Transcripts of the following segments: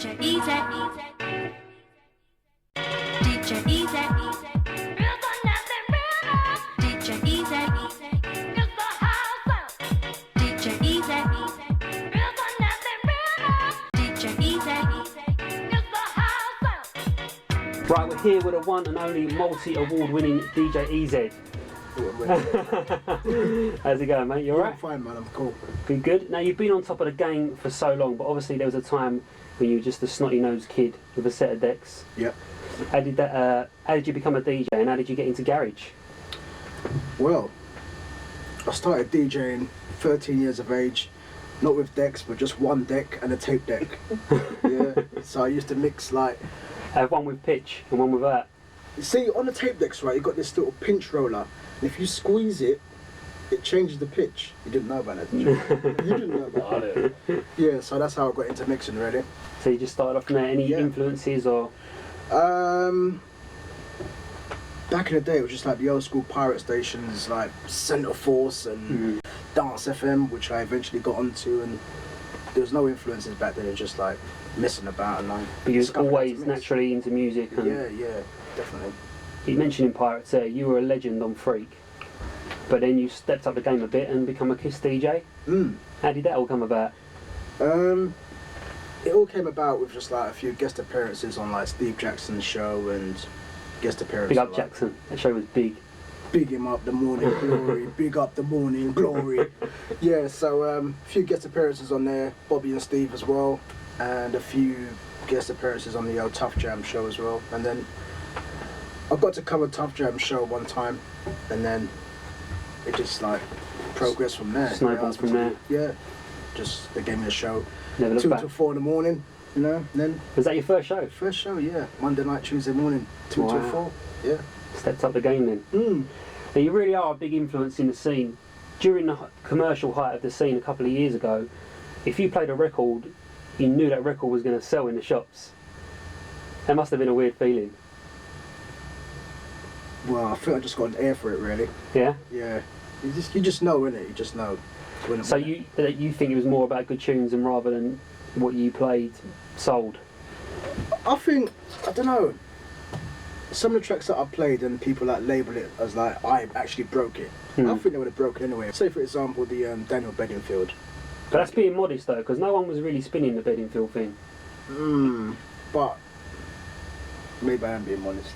DJ Easy. DJ Easy. DJ Easy. DJ Easy. DJ Easy. Right, we're here with the one and only multi-award winning DJ EZ. How's it going, mate? You alright? I'm fine, man. I'm cool. Good. Now, you've been on top of the game for so long, but obviously there was a time when you were just a snotty-nosed kid with a set of decks. Yep. How did you become a DJ, and how did you get into garage? Well, I started DJing 13 years of age, not with decks, but just one deck and a tape deck. Yeah. So I used to mix like. I have one with pitch and one without. You see, on the tape decks, right, you got this little pinch roller, and if you squeeze it, it changes the pitch. You didn't know about that, did you? You didn't know about that. Yeah, so that's how I got into mixing, really. So you just started off from there. Any influences or? Back in the day, it was just like the old school pirate stations, like Centre Force and Dance FM, which I eventually got onto, and there was no influences back then. It was just like messing about and like. But you was always naturally into music. And yeah, definitely. You mentioned in Pirates there, you were a legend on Freak, but then you stepped up the game a bit and become a Kiss DJ. How did that all come about? It all came about with just like a few guest appearances on like Steve Jackson's show and guest appearances. Big up like, Jackson, that show was big. Big him up, the morning glory, big up the morning glory. Yeah, so a few guest appearances on there, Bobby and Steve as well, and a few guest appearances on the old Tough Jam show as well. And then I got to cover Tough Jam show one time, and then it just like progressed from there. Snowballed from there. Yeah, just they gave me a show. Never looked 2 back. till 4 in the morning, you know. And then Was that your first show? first show, yeah, Monday night, Tuesday morning, 2 till 4. Yeah. Stepped up the game then. Now you really are a big influence in the scene. During the commercial height of the scene a couple of years ago, if you played a record, you knew that record was going to sell in the shops. That must have been a weird feeling. Well, I think I just got an air for it, really. Yeah? Yeah. You just know, innit? You just know. So you think it was more about good tunes and rather than what you played sold? I think, I don't know, some of the tracks that I played and people like label it as like, I actually broke it. I think they would have broken anyway. Say for example the Daniel Bedingfield. But that's being modest though, because no one was really spinning the Bedingfield thing. But maybe I am being modest.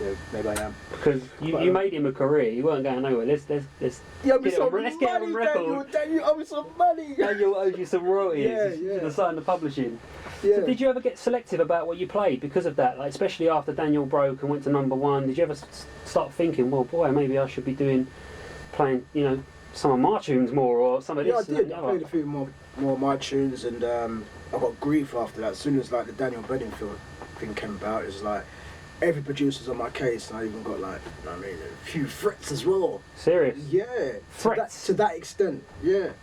Yeah, maybe I am. Because you made him a career. You weren't going nowhere. Let's get it on record. Daniel owe me some money. Daniel owes you some royalties. Yeah. You should have signed the publishing. Yeah. So did you ever get selective about what you played because of that? Like especially after Daniel broke and went to #1, did you ever start thinking, well, boy, maybe I should be playing, you know, some of my tunes more or some of this? Yeah, I did. I played a few more of my tunes, and I got grief after that. As soon as like the Daniel Bedingfield thing came about, it was like every producer's on my case, and I even got like, you know what I mean, a few threats as well. Serious? Yeah. Threats? To that extent, yeah.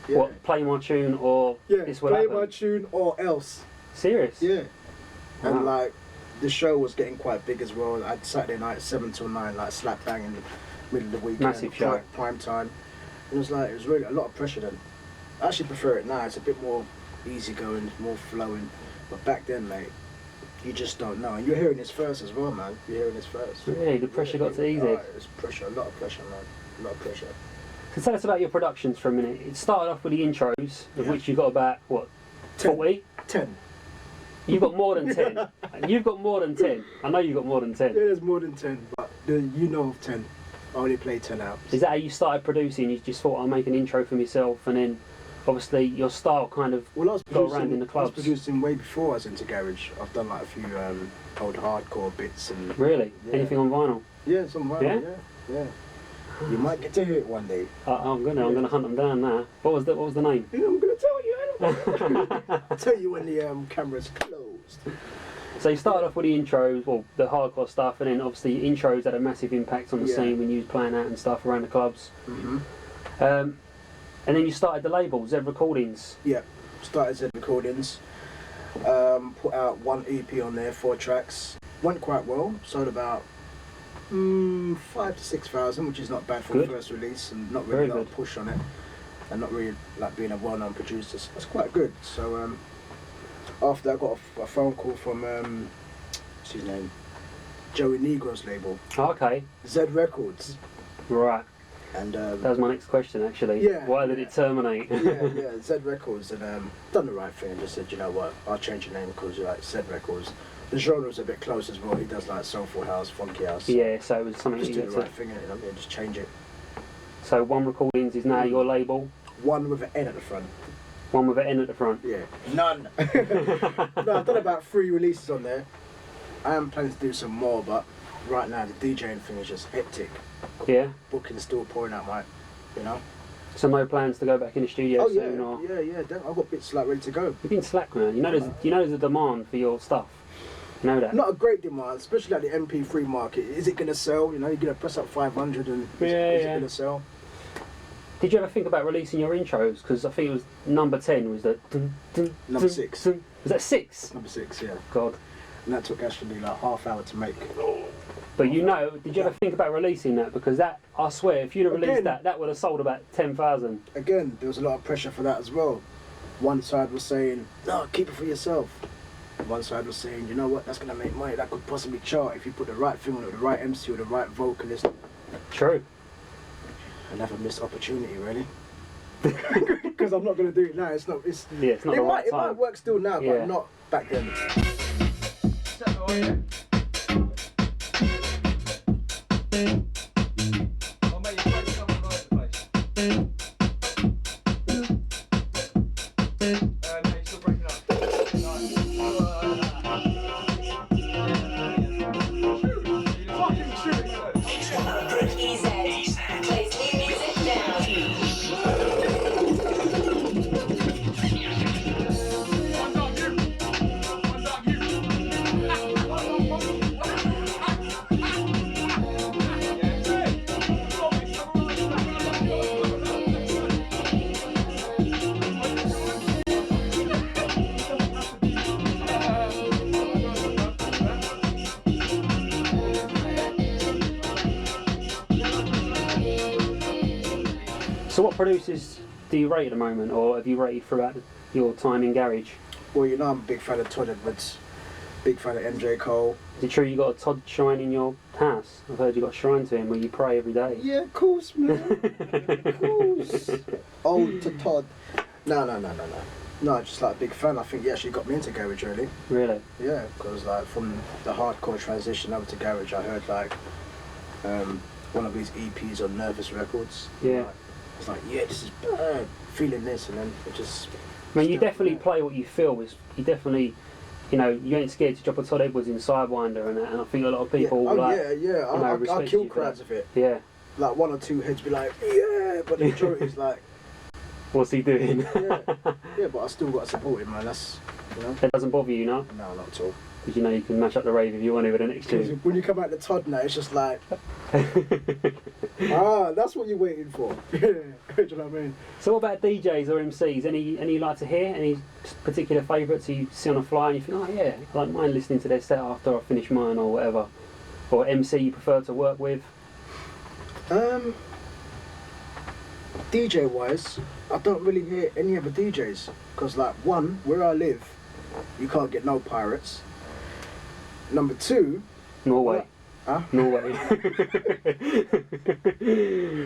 What, play my tune or this will play happen? my tune or else. Serious? Yeah. Wow. And like, the show was getting quite big as well. I had Saturday night, 7 till 9, like slap bang in the middle of the weekend. Massive show. Prime time. It was really a lot of pressure then. I actually prefer it now. It's a bit more easygoing, more flowing. But back then, mate, you just don't know. And you're hearing this first as well, man. You're hearing this first. Really? The pressure got to easy? It's pressure, a lot of pressure, man. A lot of pressure. So tell us about your productions for a minute. It started off with the intros, of which you got about, what, 40? 10. You've got more than 10. You've got more than 10. I know you've got more than 10. Yeah, there's more than 10, but you know of 10. I only played 10 out. Is that how you started producing? You just thought, I'll make an intro for myself, and then obviously your style kind of got around in the clubs? I was producing way before I was into garage. I've done like a few old hardcore bits and. Really? Yeah. Anything on vinyl? Yeah, it's on vinyl. Yeah. You might get to hear it one day. I'm gonna hunt them down now. What was the name? Yeah, I'm gonna tell you. I'll tell you when the camera's closed. So you started off with the intros, well, the hardcore stuff, and then obviously intros had a massive impact on the scene when you was playing out and stuff around the clubs. And then you started the label, Zed Recordings. Yeah, started Zed Recordings. Put out 1 EP on there, 4 tracks. Went quite well, sold about 5,000 to 6,000, which is not bad for the first release, and not really a lot of push on it, and not really like being a well-known producer. So it's quite good. So after that, I got a phone call from what's his name, Joey Negro's label, Oh, okay. Z Records, Right. and That was my next question, actually. Yeah, Why did yeah. it terminate? yeah, Z Records, and done the right thing. Just said, you know what, I'll change your name because you're like Z Records. The genre's a bit close as well. He does like soulful house, funky house. Yeah, so it was something Just you do had the to... right thing, you know, just change it. So One Recordings is now your label, One with an N at the front. one with an N at the front. Yeah. None. No, I've done about 3 releases on there. I am planning to do some more, but right now the DJing thing is just hectic. Yeah. Booking's still pouring out, mate. You know? So no plans to go back in the studio Oh soon, yeah, or yeah. I've got bits like ready to go. you've been slack, man. You know there's a demand for your stuff. You know that. Not a great demand, especially at the MP3 market. Is it gonna sell? You know, you're gonna press up 500 and is it gonna sell? Did you ever think about releasing your intros? Because I think it was number 10 was the... Number 6. Was that 6? Number 6, yeah. God. And that took actually like half hour to make. But you know, did you ever think about releasing that? Because that, I swear, if you'd have released Again. that would have sold about 10,000. Again, there was a lot of pressure for that as well. One side was saying, no, keep it for yourself. One side was saying, you know what, that's going to make money. That could possibly chart if you put the right thing on it, the right MC or the right vocalist. True. Another missed opportunity, really. Because I'm not going to do it now. It's not Yeah, it's not the right It time. might work still now, Yeah. but not back then. So what producers do you rate at the moment, or have you rated throughout your time in Garage? Well, you know I'm a big fan of Todd Edwards, big fan of MJ Cole. Is it true you got a Todd shrine in your house? I've heard you got a shrine to him where you pray every day. Yeah, of course, man. Of course. Old to Todd. No. No, just like a big fan. I think he actually got me into Garage, really. Really? Yeah, because like from the hardcore transition over to Garage, I heard like one of his EPs on Nervous Records. Yeah. It's like, yeah, this is bad. Feeling this, and then it just. I mean, you definitely play what you feel. You definitely, you know, you ain't scared to drop a Todd Edwards in Sidewinder and that. And I think a lot of people. Yeah. Oh like, yeah. you know, I respect kill you for crowds that. of it. Yeah. Like 1 or 2 heads be like, yeah, but the majority is like, What's he doing? yeah, but I still got to support him, man. That's, you know. That doesn't bother you, no? No, not at all. Because you know you can mash up the rave if you want to with the next Because tune. when you come out the Todd now, it's just like, that's what you're waiting for. Yeah, do you know what I mean? So what about DJs or MCs? Any you like to hear? Any particular favourites you see on the fly and you think, oh yeah, I like mine listening to their set after I finish mine or whatever? Or MC you prefer to work with? DJ wise, I don't really hear any other DJs. Because like, 1, where I live, you can't get no pirates. Number 2, Norway. Huh? Norway.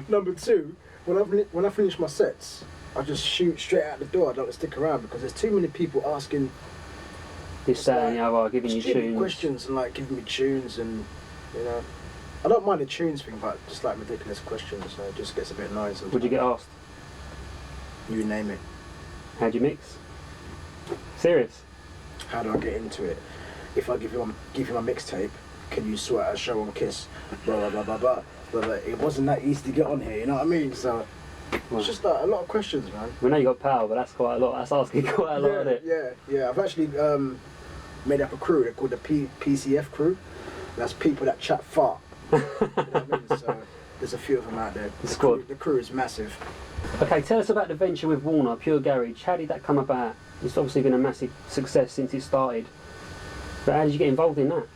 Number 2, when I finish my sets, I just shoot straight out the door. I don't stick around because there's too many people asking This, that and the other, giving you stupid tunes. questions and like giving me tunes, and you know, I don't mind the tunes thing, but just like ridiculous questions, so it just gets a bit annoying sometimes. Would you get asked? You name it. How'd you mix? Serious? How do I get into it? If I give you my mixtape, can you sort out a show on Kiss? Blah blah blah blah blah. But it wasn't that easy to get on here, you know what I mean? So it's just like a lot of questions, man. We know you got power, but that's quite a lot. That's asking quite a lot, isn't it? Yeah. I've actually made up a crew. They're called the PCF crew. That's people that chat fart. You know what I mean? So there's a few of them out there. The squad. The crew is massive. Okay, tell us about the venture with Warner, Pure Garage. How did that come about? It's obviously been a massive success since it started. But how did you get involved in that?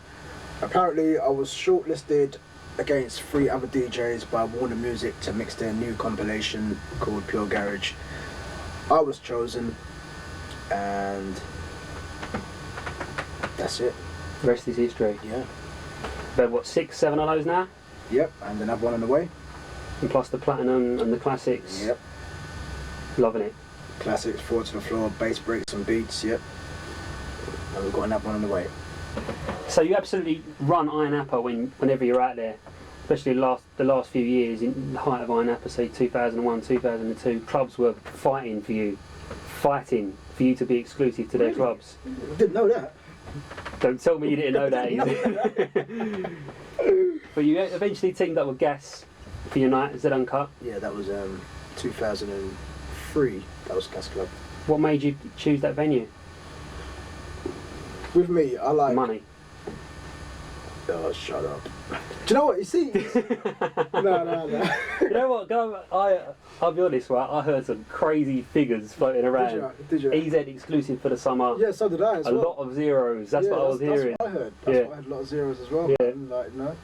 Apparently, I was shortlisted against 3 other DJs by Warner Music to mix their new compilation called Pure Garage. I was chosen, and that's it. The rest is history. Yeah. But what, 6, 7 of those now? Yep, and another one on the way. And plus the platinum and the classics. Yep. Loving it. Classics, forward to the floor, bass breaks and beats, yep. And we've got another one on the way. So you absolutely run Iron Apple whenever you're out there, especially the last few years in the height of Iron Apple, say 2001, 2002. Clubs were fighting for you to be exclusive to their clubs. Didn't know that. Don't tell me you didn't know that. But you eventually teamed up with Gas for your night. Is that Uncut? Yeah, that was 2003. That was Gas Club. What made you choose that venue? With me, I like Money. Oh, shut up. Do you know what? You see? No. You know what? I'll be honest, right? I heard some crazy figures floating around. Did you? EZ exclusive for the summer. Yeah, so did I as a well. lot of zeros. That's what I was hearing. That's what I heard. That's what I heard. A lot of zeros as well. Yeah. And like, no, you're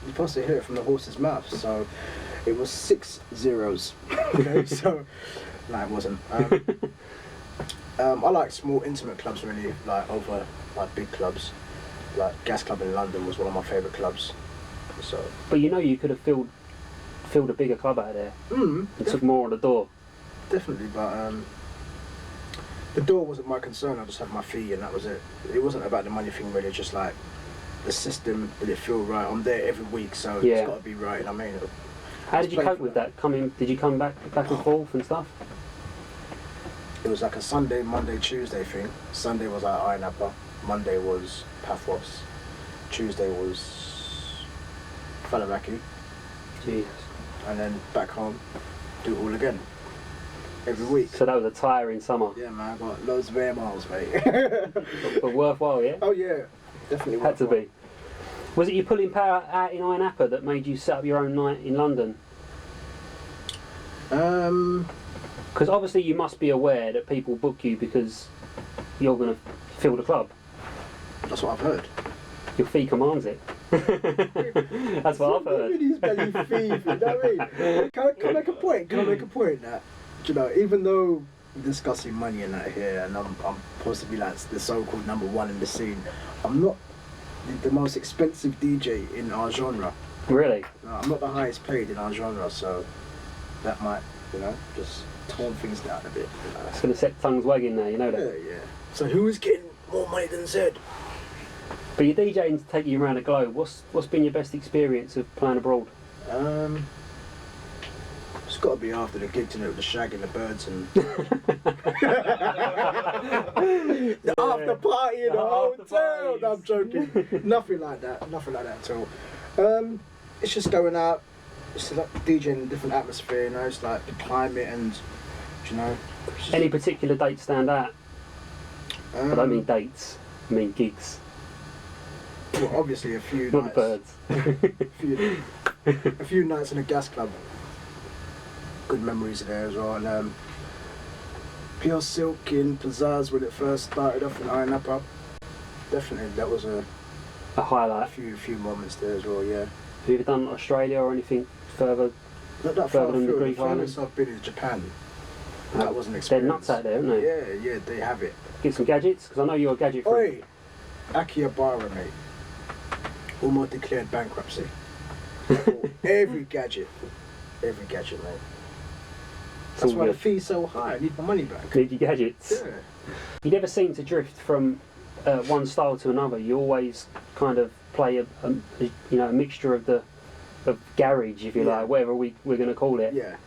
supposed to hear it from the horse's mouth. So it was 6 zeros. Okay, so no, it wasn't. I like small, intimate clubs really, like over like big clubs. Like Gas Club in London was one of my favourite clubs. So. But you know, you could have filled a bigger club out there. And took more on the door. Definitely, but the door wasn't my concern. I just had my fee, and that was it. It wasn't about the money thing really. Just like the system, did it feel right? I'm there every week, so it's got to be right. I mean, how did you cope with that? Did you come back and forth and stuff? It was like a Sunday, Monday, Tuesday thing. Sunday was like Iron Apple. Monday was Pathos. Tuesday was Falaraki. Jesus. And then back home, do it all again. Every week. So that was a tiring summer. Yeah, man, I got loads of air miles, mate. But worthwhile, yeah? Oh, yeah. Definitely Had to worthwhile. be. Was it your pulling power out in Iron Apple that made you set up your own night in London? Because obviously you must be aware that people book you because you're going to fill the club. That's what I've heard. Your fee commands it. That's what I've heard. These bloody thief, you know what I mean? Can I make a point? Can I make a point that, you know, even though we're discussing money and that here, and I'm possibly like the so-called number one in the scene, I'm not the most expensive DJ in our genre. Really? No, I'm not the highest paid in our genre, so that might, you know, just tone things down a bit. You know? It's going to set tongues wagging there, you know that? Yeah. So who is getting more money than Zed? But your DJing to take you around the globe, what's been your best experience of playing abroad? It's got to be after the gigs, you know, the shag and the birds and the after party in the hotel. No, I'm joking. Nothing like that at all. It's just going out. It's like DJing in a different atmosphere, you know. It's like the climate and, you know. Any particular dates stand out? I don't mean dates, I mean gigs. Well, obviously a few Not nights. the birds. a few nights in a Gas Club. Good memories there as well. And Pure Silk in Pizzazz when it first started off in Iron Apple. Definitely, that was a highlight. few moments there as well. Yeah. Have you ever done Australia or anything further? Not that Further far than the through. Greek The farthest islands? I've been is Japan. No, That was an They're experience. nuts out there, aren't they? Yeah, they have it. Get some gadgets, because I know you're a gadget freak. Oi, Akihabara, mate. Almost declared bankruptcy. Every gadget, mate. That's why the fee's so high. I need my money back. Need your gadgets. Yeah. You never seem to drift from one style to another. You always kind of play a mixture of garage, if you like, whatever we're going to call it. Yeah.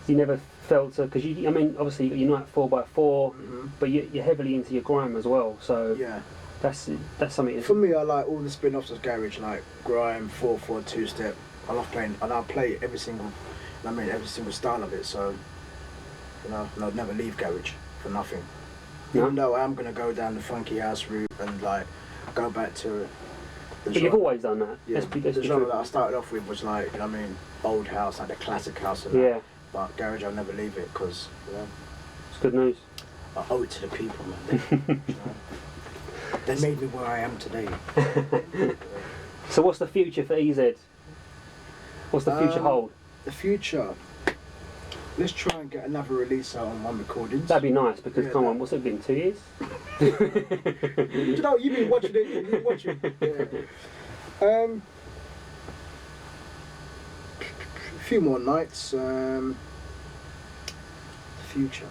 You never felt because obviously you know 4x4, but you're heavily into your grime as well. So Yeah. that's something. For me, I like all the spin-offs of garage, like Grime, 4/4, two-step. I love playing, and I'll play every single style of it. So, you know, and I'd never leave garage for nothing. No? Even though I am gonna go down the funky house route and like go back to the But you've always done that. Yeah, Let's be the true. genre that I started off with was like, you know what I mean, old house, like the classic house and that. Yeah, But garage, I'll never leave it because, you know, it's good news. I owe it to the people, man. You know? They made me where I am today. So what's the future for EZ? What's the future hold? The future. let's try and get another release out on One Recordings. That'd be nice because Yeah, come that- on, what's it been? 2 years? You know, you've been watching it. You've been watching. Yeah. A few more nights. Future.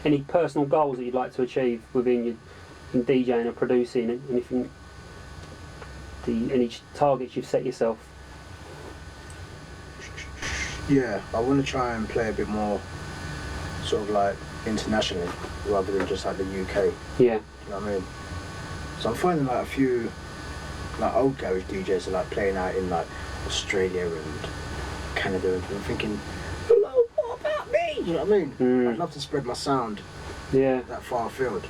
Any personal goals that you'd like to achieve within your in DJing or producing? Anything? Any targets you've set yourself? Yeah, I want to try and play a bit more, sort of like internationally, rather than just like the UK. Yeah. You know what I mean? So I'm finding like a few like old garage DJs are like playing out in like Australia and Canada, and I'm thinking, hello, what about me? You know what I mean? I'd love to spread my sound Yeah. that far afield.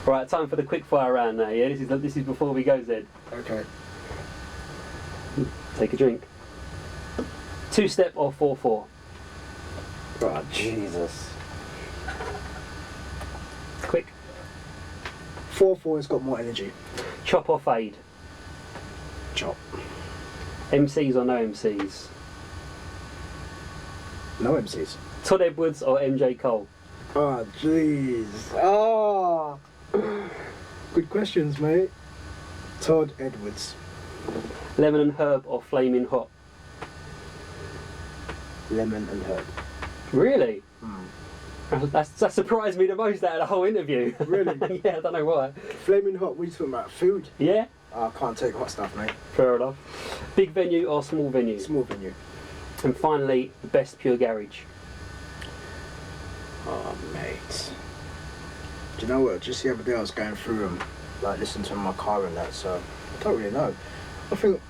Right, time for the quick fire round now. Yeah, this is before we go, Zed. Okay. Take a drink. 2-step or 4/4? Oh, Jesus. Quick. 4/4 has got more energy. Chop or fade? Chop. MCs or no MCs? No MCs. Todd Edwards or MJ Cole? Oh, jeez. Oh. Good questions, mate. Todd Edwards. Lemon and herb or flaming hot? Lemon and herb. Really? That surprised me the most out of the whole interview. Really? Yeah, I don't know why. Flaming hot, what are you talking about? Food? Yeah? Oh, I can't take hot stuff, mate. Fair enough. Big venue or small venue? Small venue. And finally, the best pure garage. Oh, mate. Do you know what? Just the other day I was going through them, like listening to them in my car and that, so I don't really know. I think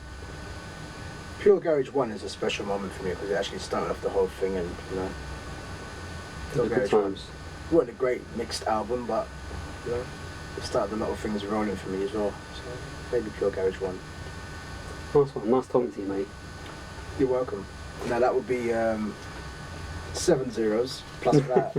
Pure Garage 1 is a special moment for me because it actually started off the whole thing, and you know, Pure Good Garage 1 times. wasn't a great mixed album, but you know, it started a lot of things rolling for me as well. So maybe Pure Garage 1. Nice one. Nice talking to you, mate. You're welcome. Now that would be 7 zeros plus that.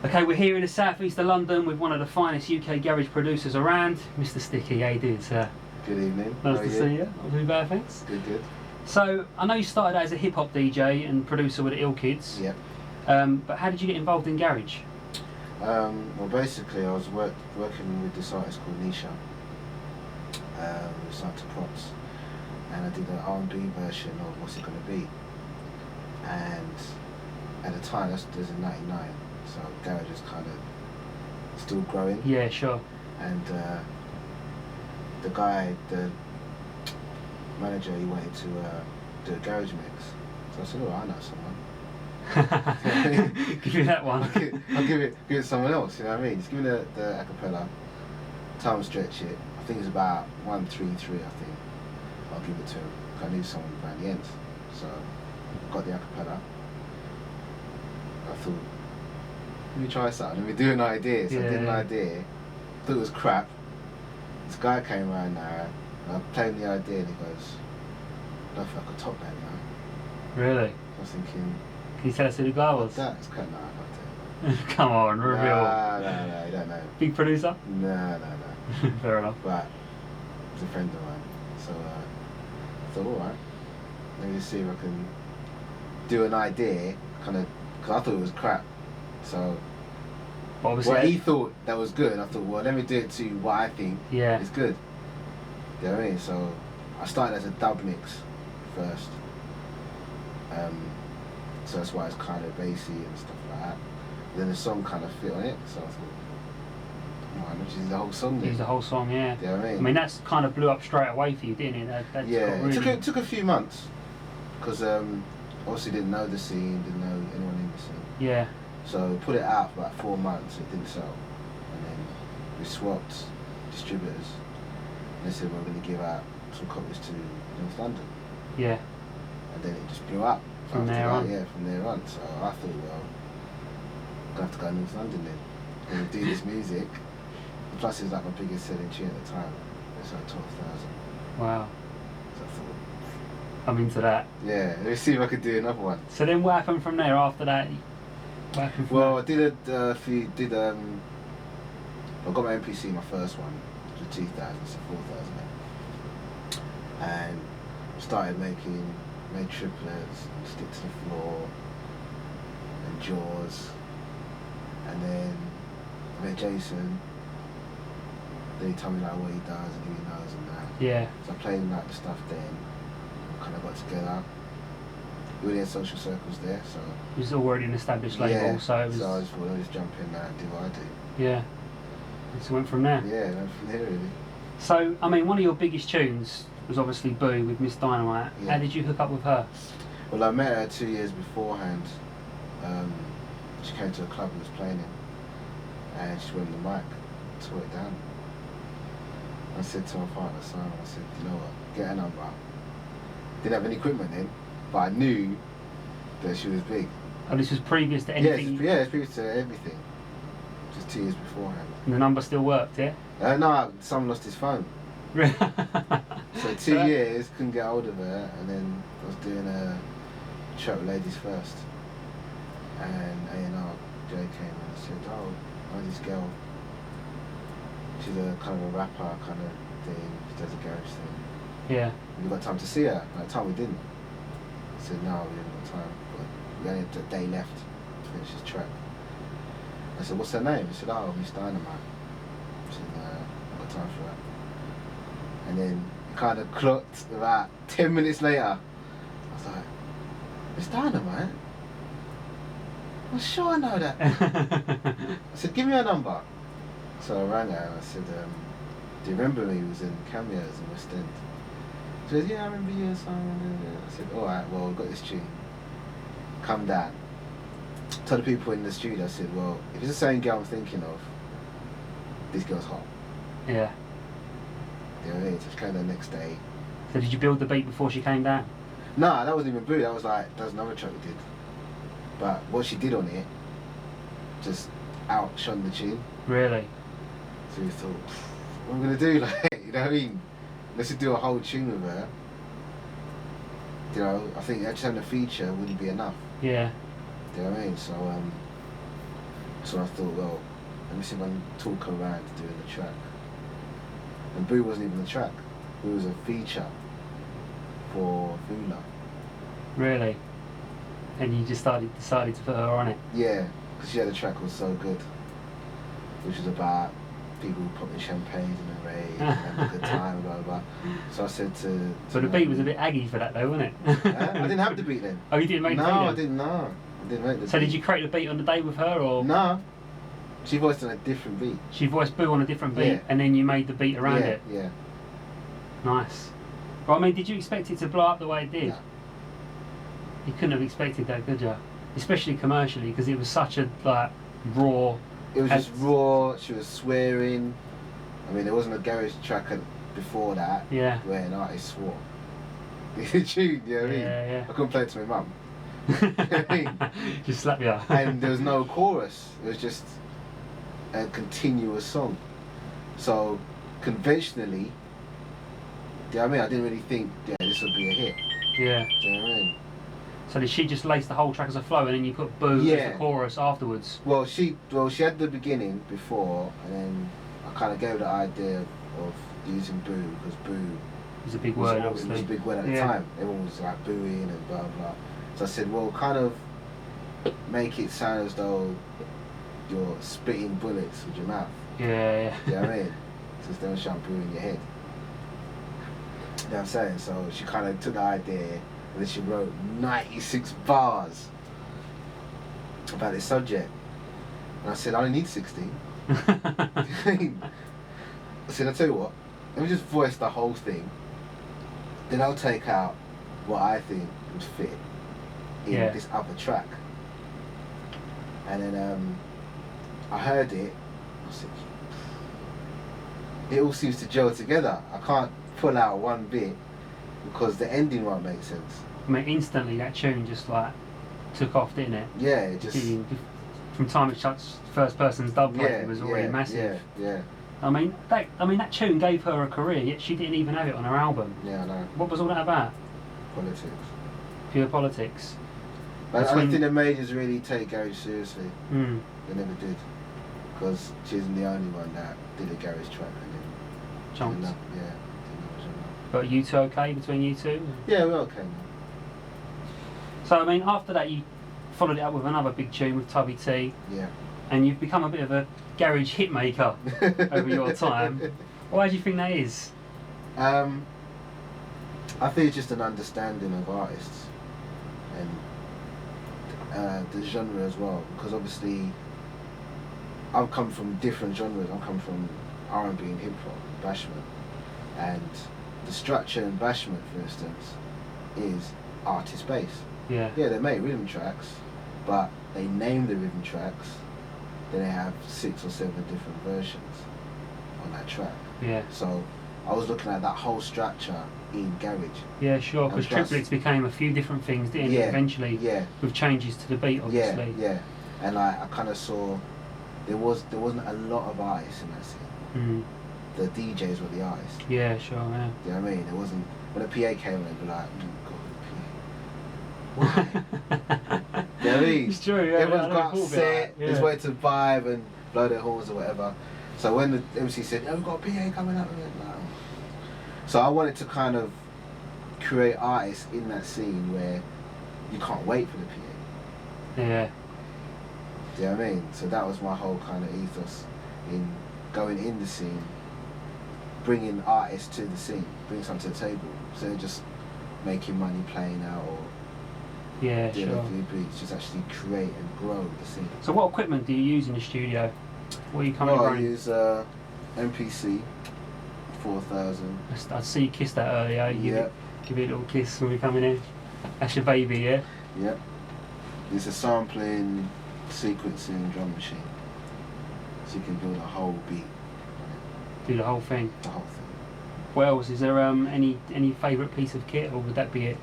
Okay, we're here in the southeast of London with one of the finest UK garage producers around, Mr. Sticky. How you doing, sir? Good evening. Nice How are to see you. Not too bad, thanks. Good, good. So, I know you started out as a hip-hop DJ and producer with the Ill Kids. Yep. But how did you get involved in garage? Well, basically, I was working with this artist called Nisha. We signed to Props, and I did an R&B version of What's It Gonna Be. And at the time, this was in '99, so garage was kind of still growing. Yeah, sure. And the guy, the manager, he wanted to do a garage mix. So I said, oh, I know someone. Give you that one. I'll give it to someone else, you know what I mean? Just give me the acapella, time stretch it. I think it's about 1-3-3, I think. I'll give it to him. I need someone by the end. So I got the acapella. I thought, let me try something, let me do an idea. So I did an idea, thought it was crap. This guy came around now, and I played him the idea, and he goes, I don't think I could top that now. Really? I was thinking, Can you tell us who the guy was? that's kind of, I can't Come on, tell you. reveal. No, you don't know. Big producer? No. Fair enough. But he's a friend of mine, so I thought, alright, let me just see if I can do an idea, kind of, because I thought it was crap. So Obviously, what he thought that was good, I thought, well, let me do it to what I think yeah. is good. You know what I mean? So I started as a dub mix first. So that's why it's kind of bassy and stuff like that. Then the song kind of fit on it, so I thought, why not just use the whole song then? Use the whole song, yeah. You know what I mean? I mean, that's kind of blew up straight away for you, didn't it? That's Yeah, got really... it took a few months, because obviously didn't know the scene, didn't know anyone in the scene. Yeah. So we put it out for about 4 months, it didn't sell. And then we swapped distributors. And they said we're going to give out some copies to North London. Yeah. And then it just blew up. From after there that, on? Yeah, from there on. So I thought, well, I'm going to have to go to North London then. And do this music. Plus it was like my biggest selling tune at the time. It's like 12,000. Wow. So I thought, I'm into that. Yeah, let me see if I could do another one. So then what happened from there after that? What happened from Well, I there? did a few. I got my MPC, my first one, the 2000, so 4000, and started made triplets, stick to the floor, and jaws, and then I met Jason. Then he told me like what he does and who he knows and that. Yeah. So I played like the stuff then. Kind of got together. We really had social circles there, so. It was already an established label, Yeah, so it was. so I just thought I'd just jump in there and do what I do. Yeah. And so went from there. Yeah, went from there really. So, I mean, one of your biggest tunes was obviously Boo with Miss Dynamite. Yeah. How did you hook up with her? Well, I met her 2 years beforehand. She came to a club and was playing it, and she went on the mic, tore it down. I said to my partner, Simon, I said, you know what, get a number. Didn't have any equipment then, but I knew that she was big. Oh, this was previous to Yeah, anything? it's previous to everything. Just 2 years beforehand. And the number still worked, yeah? No, someone lost his phone. So 2 years, couldn't get hold of her, and then I was doing a track with Ladies First. And A&R, Jay came and said, oh, I know this girl. She's a kind of a rapper kind of thing, she does a garage thing. Yeah. We got time to see her. At the time we didn't. I said, no, we haven't got time. But we only had a day left to finish this track. I said, what's her name? He said, oh, Miss Dynamite. I said, no, I've got time for that. And then it kind of clocked about 10 minutes later. I was like, Miss Dynamite? I'm sure I know that. I said, give me her number. So I rang her and I said, do you remember me? He was in Cameos in West End. She said, yeah, I remember you and Simon. I said, alright, well, we've got this tune. Come down. Told the people in the studio, I said, well, if it's the same girl I'm thinking of, this girl's hot. Yeah. You know what I mean? So she came the next day. So did you build the beat before she came down? Nah, that wasn't even Boo. That was another track we did. But what she did on it just outshone the tune. Really? So we thought, what am I going to do? Like, you know what I mean? Let's just do a whole tune with her. You know, I think just having a feature wouldn't be enough. Yeah. You know what I mean? So I thought, well, let me see if I can talk her around to doing the track. And Boo wasn't even the track. Boo was a feature for Vula. Really? And you just decided to put her on it? Yeah, because she had a track that was so good, which was about people popping champagne in the rain and having a good time, blah, blah, blah. So I said to But the beat was a bit aggy for that though, wasn't it? I didn't have the beat then. Oh, you didn't make the beat? No, then? I didn't know. I didn't make the So beat. did you create the beat on the day with her, or? No. She voiced on a different beat. She voiced Boo on a different beat, Yeah. and then you made the beat around yeah, it? Yeah. Nice. Well, I mean, did you expect it to blow up the way it did? No. You couldn't have expected that, could you? Especially commercially, because it was such a, like, raw... It was just raw, she was swearing. I mean, there wasn't a garage track before that Yeah. where an artist swore. The tune, you know what I mean? Yeah, I couldn't play it to my mum. You know what I mean? Just slap you. And there was no chorus. It was just a continuous song. So conventionally, you know what I mean? I didn't really think, yeah, this would be a hit. Yeah. Do you know what I mean? So did she just lace the whole track as a flow, and then you put Boo as Yeah. the chorus afterwards? Well, she had the beginning before, and then I kind of gave her the idea of using Boo, because Boo It's a big was, word, it was obviously. a big word at the Yeah. time. Everyone was like booing and blah blah. So I said, well, kind of make it sound as though you're spitting bullets with your mouth. Yeah, You know what I mean? So instead of shampoo in your head. You know what I'm saying? So she kind of took the idea and then she wrote 96 bars about this subject. And I said, I only need 16. I said, I'll tell you what, let me just voice the whole thing. Then I'll take out what I think would fit in Yeah. this other track. And then I heard it, I said, it all seems to gel together. I can't pull out one bit because the ending won't make sense. I mean, instantly that tune just like took off, didn't it? Yeah, it just From time it touched first person's dub plate, it was already massive. Yeah, I mean that tune gave her a career, yet she didn't even have it on her album. yeah, I know. What was all that about? politics. Pure politics. But I That's don't when- think the majors really take garage seriously. Mm. They never did. Because she isn't the only one that did a garage track and then Chunks. didn't know. Yeah, didn't know what genre. But you two okay between you two? Yeah, we're okay now. So I mean, after that you followed it up with another big tune with Tubby T, Yeah. and you've become a bit of a garage hit maker over your time. Why do you think that is? I think it's just an understanding of artists and the genre as well. Because obviously, I've come from different genres. I've come from R&B and hip hop, bashment, and the structure in bashment, for instance, is artist based. Yeah. Yeah, they make rhythm tracks, but they name the rhythm tracks. Then they have 6 or 7 different versions on that track. Yeah. So I was looking at that whole structure in garage. Yeah, sure. Because And plus- triplets became a few different things, didn't it? Yeah, Eventually, Yeah, with changes to the beat, obviously. yeah. And like I kind of saw there wasn't a lot of artists in that scene. Mm. The DJs were the artists. Yeah, sure. Yeah. Do you know what I mean? There wasn't when the PA came in, they'd be like, God, the PA. Do you know what I mean? It's true. Yeah. Everyone's I got never thought of it upset, like that, just waiting to vibe and blow their horns or whatever. So when the MC said, "Oh, we've got a PA coming up," and like, so I wanted to kind of create artists in that scene where you can't wait for the PA. Yeah. Do you know what I mean? So that was my whole kind of ethos in going in the scene, bringing artists to the scene, bringing something to the table. So just making money playing out or Yeah, doing sure. a few beats, just actually create and grow the scene. So what equipment do you use in the studio? What are you coming Well, I running? use MPC 4000. I see you kissed that earlier. You Yeah. give it a little kiss when we come in. That's your baby, yeah? Yep. It's a sampling, sequencing drum machine. So you can build a whole beat, Do the whole thing. the whole thing. What else? Is there any favourite piece of kit, or would that be it?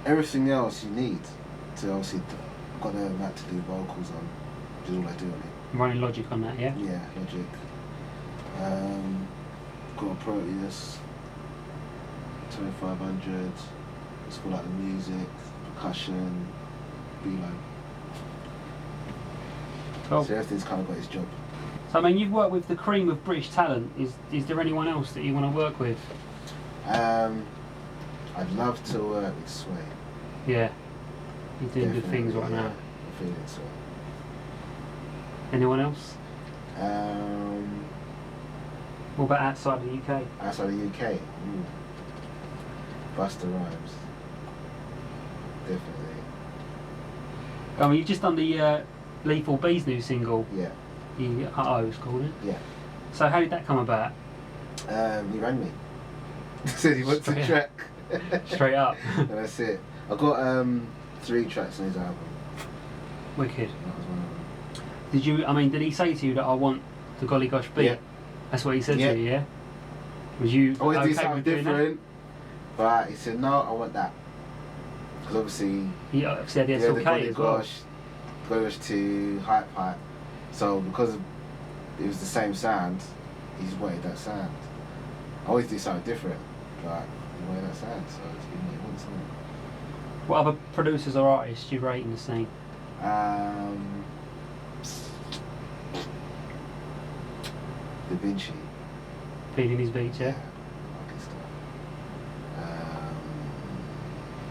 Everything else you need to obviously I've got a Mac to do vocals on, which is all I do on it. I'm running Logic on that, yeah? Yeah, Logic. Got a Proteus 2500. It's for like the music, percussion, B-line. Cool. So everything's kind of got its job. So I mean, you've worked with the cream of British talent. Is there anyone else that you want to work with? I'd love to work with Sway. Yeah. You're doing good things right yeah. now. I'm feeling Sway. Anyone else? What about outside the UK? Outside the UK, Busta Rhymes. Definitely. I mean, you've just done the Lethal B's new single. Yeah, The it's called it. yeah. So how did that come about? He rang me. Said he wants a Straight- track. Straight up. And that's it. I got 3 tracks on his album. Wicked. That was one of them. Did he say to you that I want the Golly Gosh beat? Yeah. That's what he said Yeah. to you, yeah? Was you I always okay do something with doing different, but he said no, I want that. Because obviously, that? He said yes, the okay Golly as well. Gosh to Hype. So because it was the same sound, he just wanted that sound. I always do something different, but he wanted that sound, so it's given me one something. What other producers or artists do you rate in the scene? Da Vinci. Feeding his beats, yeah? I like his stuff.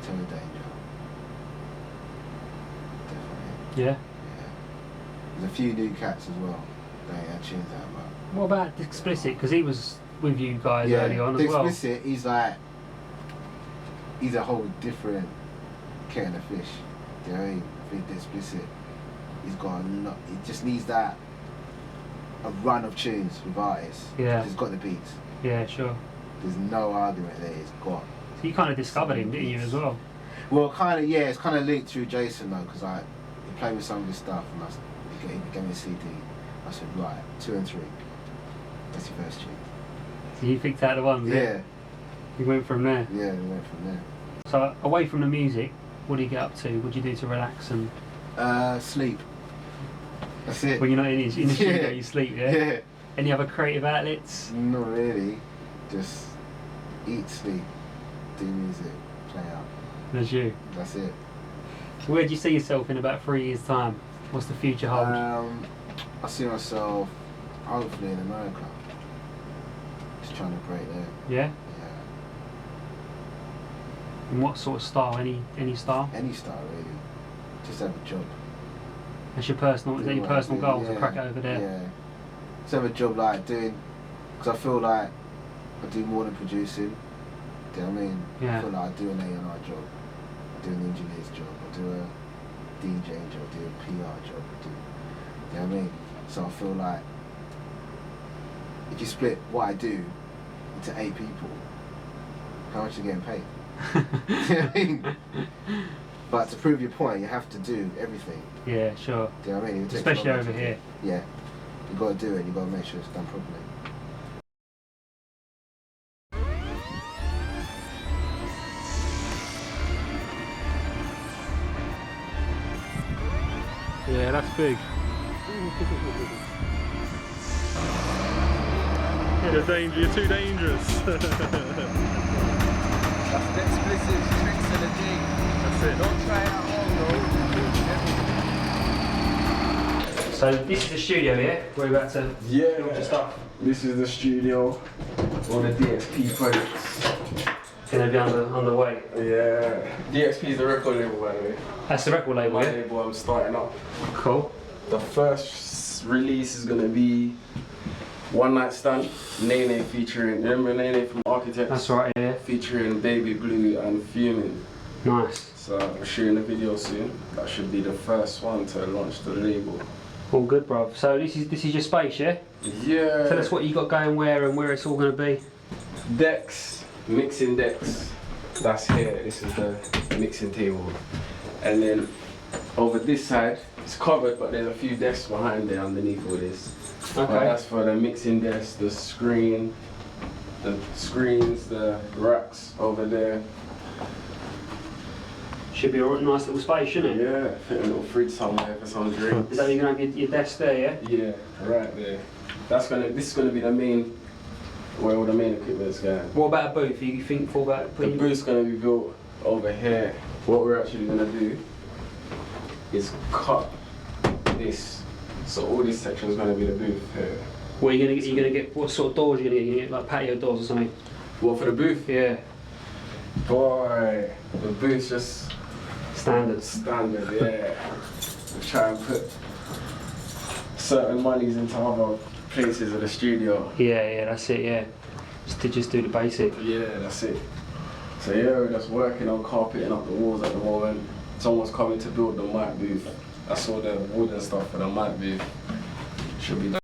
Terror Danger. Definitely. Yeah. Yeah. There's a few new cats as well. They ain't had tunes out, but What about Explicit? Because he was with you guys early on the as well. Explicit, he's a whole different kettle of fish. Do you know what I mean? I think the Explicit, he's got a lot. He just needs that a run of tunes with artists. Yeah. He's got the beats. Yeah, sure. There's no argument there. He's got. So you kind of discovered him, didn't you, as well? Well, kind of, yeah. It's kind of linked through Jason though, because he played with some of his stuff, and he gave me a CD. I said, right, 2 and 3. That's your first tune. So you picked out the ones, Yeah, You went from there. yeah. We went from there. So away from the music, what do you get up to? What do you do to relax? And Sleep. That's it. when you're not in the studio, Yeah. you sleep, yeah? Yeah. Any other creative outlets? Not really. Just eat, sleep. do music, play out. That's you. That's it. Where do you see yourself in about 3 years' time? What's the future hold? I see myself hopefully in America. Just trying to break there. Yeah? Yeah. And what sort of style? Any style? Any style really. Just have a job. That's your personal, is that your personal goal to crack it over there? Yeah. Just have a job like doing, because I feel like I do more than producing. Do you know what I mean? Yeah. I feel like I do an A&R job, I do an engineer's job, I do a DJ job, I do a PR job, I do, you know what I mean? So I feel like if you split what I do into 8 people, how much are you getting paid? You know what I mean? But to prove your point, you have to do everything. Yeah, sure. Do you know what I mean? Especially over here. Yeah. You got to do it. You got to make sure it's done properly. Yeah, that's big. You're too dangerous. That's the explicit tricks of the day. That's it. Don't try it at home though. So this is the studio, yeah? We're about to build the stuff. This is the studio. All the DXP projects. Gonna be on the way. Yeah. DXP is the record label, by the way. That's the record label, My yeah? label I'm starting up. Cool. The first release is gonna be One Night Stand, Nene featuring, remember Nene from Architects? That's right, yeah. Featuring Baby Blue and Fuming. Nice. So we're shooting a video soon. That should be the first one to launch the label. All good, bruv. So this is your space, yeah? Yeah. Tell us what you got going where and where it's all gonna be. Decks, mixing decks. That's here. This is the mixing table. And then over this side, it's covered, but there's a few desks behind there underneath all this. Okay. But that's for the mixing desk, the screen, the screens, the racks over there. Should be a nice little space, shouldn't it? Yeah, fit a little fridge somewhere for some drinks. Is that you're gonna have your desk there, yeah? Yeah, right there. This is gonna be the main, where all the main equipment's going. What about a booth? You think for about The putting booth's gonna be built over here. What we're actually gonna do is cut this. So all this section is gonna be the booth here. What are you gonna get? You gonna get what sort of doors? You gonna get? You gonna get like patio doors or something? What for the booth? Yeah. Boy, the booth's just Standards. standard, yeah. We try and put certain monies into other places of the studio. Yeah, that's it. Yeah. Just do the basic. Yeah, that's it. So yeah, we're just working on carpeting up the walls at the moment. Someone's coming to build the mic booth. That's all the wood and stuff for the mic booth. Should be done.